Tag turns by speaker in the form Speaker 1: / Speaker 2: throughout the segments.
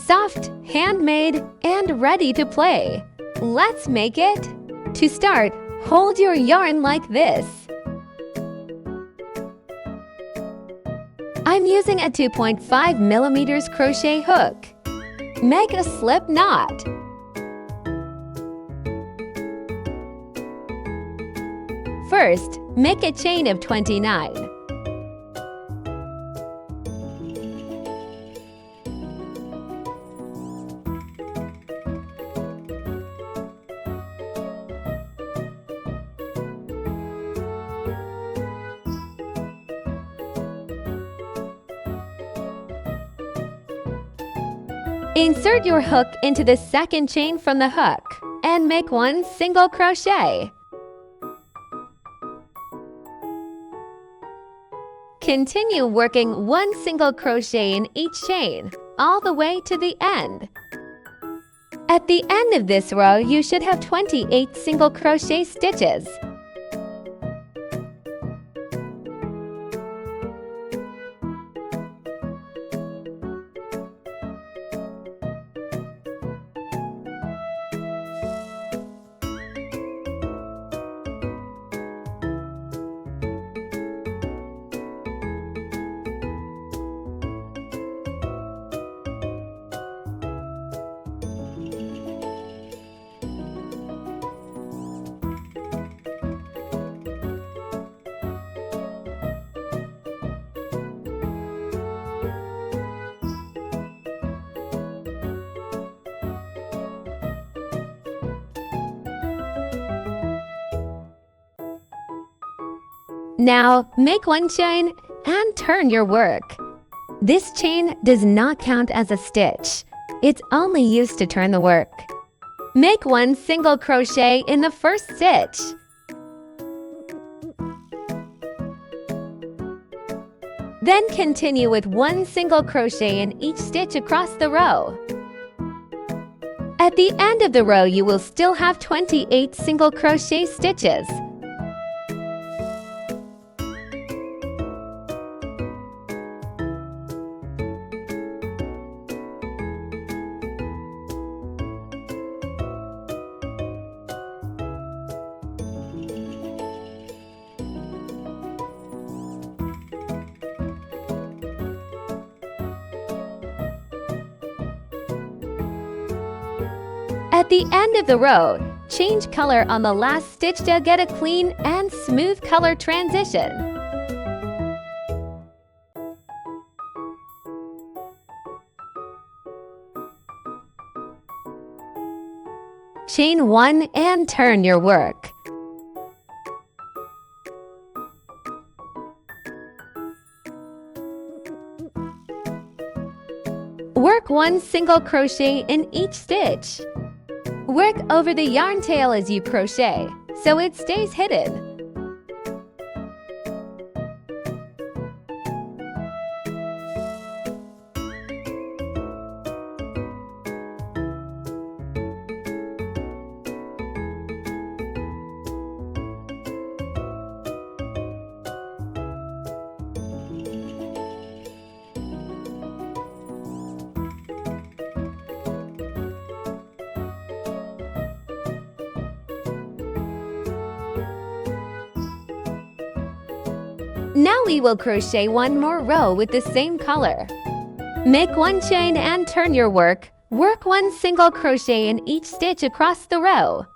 Speaker 1: soft, handmade, and ready to play. Let's make it! To start, hold your yarn like this. I'm using a 2.5mm crochet hook. Make a slip knot. First, make a chain of 29. Insert your hook into the second chain from the hook and make one single crochet. Continue working one single crochet in each chain all the way to the end. At the end of this row, you should have 28 single crochet stitches. Now, make one chain and turn your work. This chain does not count as a stitch. It's only used to turn the work. Make one single crochet in the first stitch. Then continue with one single crochet in each stitch across the row. At the end of the row, you will still have 28 single crochet stitches. At the end of the row, change color on the last stitch to get a clean and smooth color transition. Chain one and turn your work. Work one single crochet in each stitch. Work over the yarn tail as you crochet, so it stays hidden. Now we will crochet one more row with the same color. Make one chain and turn your work. Work one single crochet in each stitch across the row.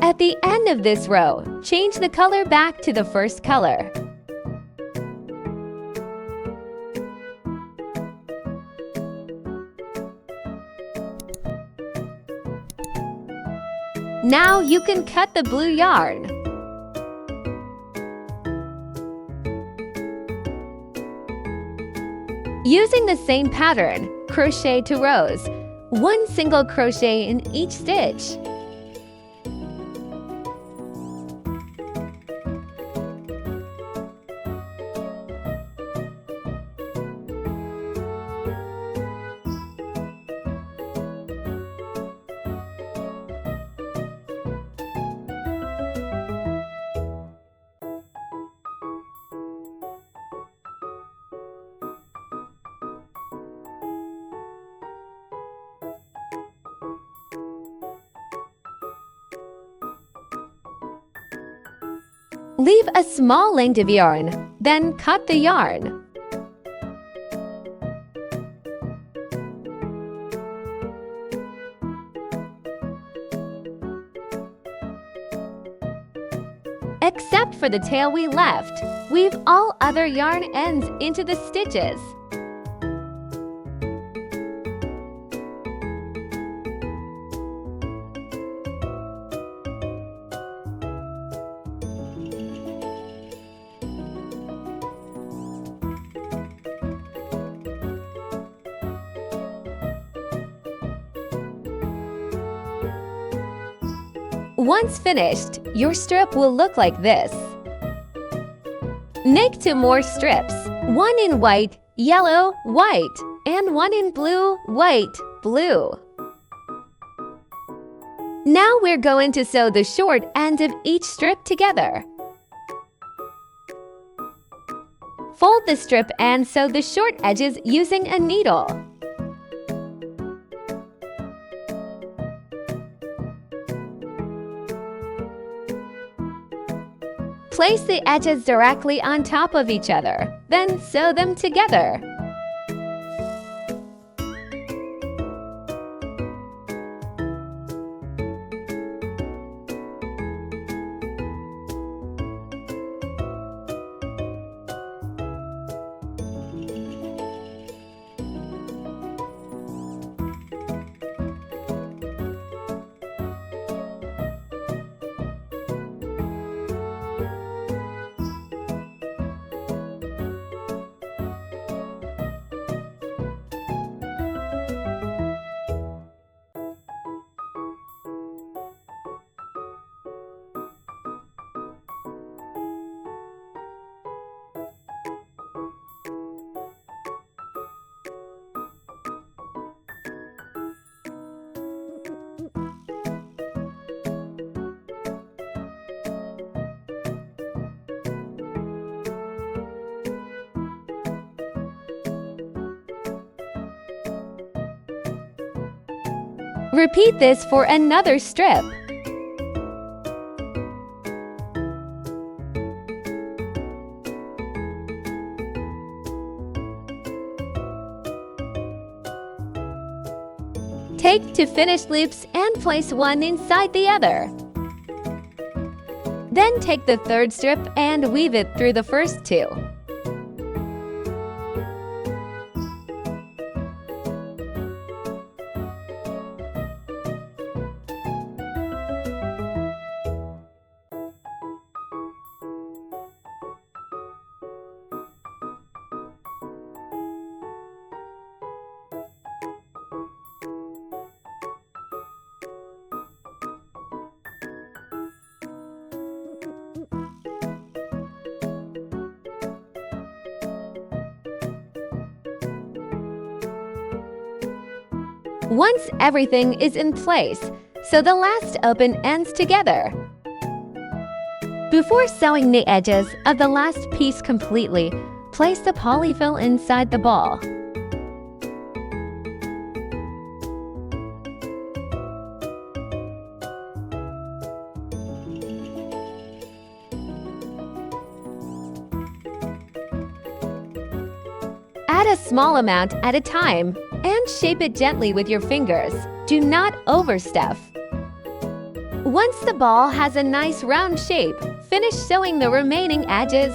Speaker 1: At the end of this row, change the color back to the first color. Now you can cut the blue yarn. Using the same pattern, crochet 2 rows, one single crochet in each stitch. Leave a small length of yarn, then cut the yarn. Except for the tail we left, weave all other yarn ends into the stitches. Once finished, your strip will look like this. Make 2 more strips, one in white, yellow, white, and one in blue, white, blue. Now we're going to sew the short end of each strip together. Fold the strip and sew the short edges using a needle. Place the edges directly on top of each other, then sew them together. Repeat this for another strip. Take 2 finished loops and place one inside the other. Then take the 3rd strip and weave it through the first 2. Once everything is in place, sew the last open ends together. Before sewing the edges of the last piece completely, place the polyfill inside the ball. Add a small amount at a time and shape it gently with your fingers. Do not overstuff. Once the ball has a nice round shape, finish sewing the remaining edges.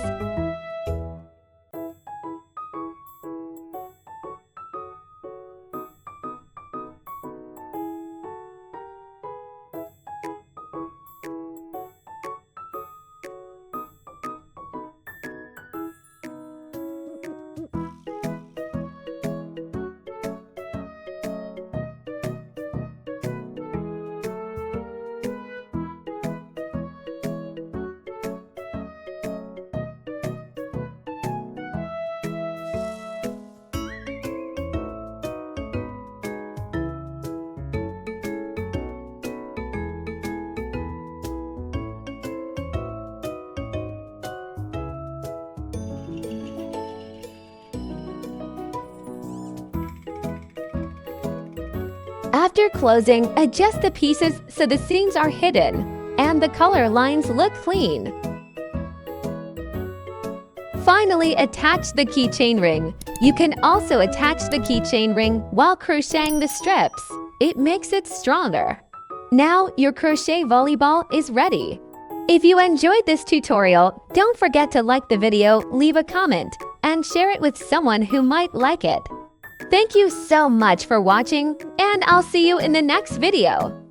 Speaker 1: After closing, adjust the pieces so the seams are hidden and the color lines look clean. Finally, attach the keychain ring. You can also attach the keychain ring while crocheting the strips. It makes it stronger. Now your crochet volleyball is ready. If you enjoyed this tutorial, don't forget to like the video, leave a comment, and share it with someone who might like it. Thank you so much for watching, and I'll see you in the next video.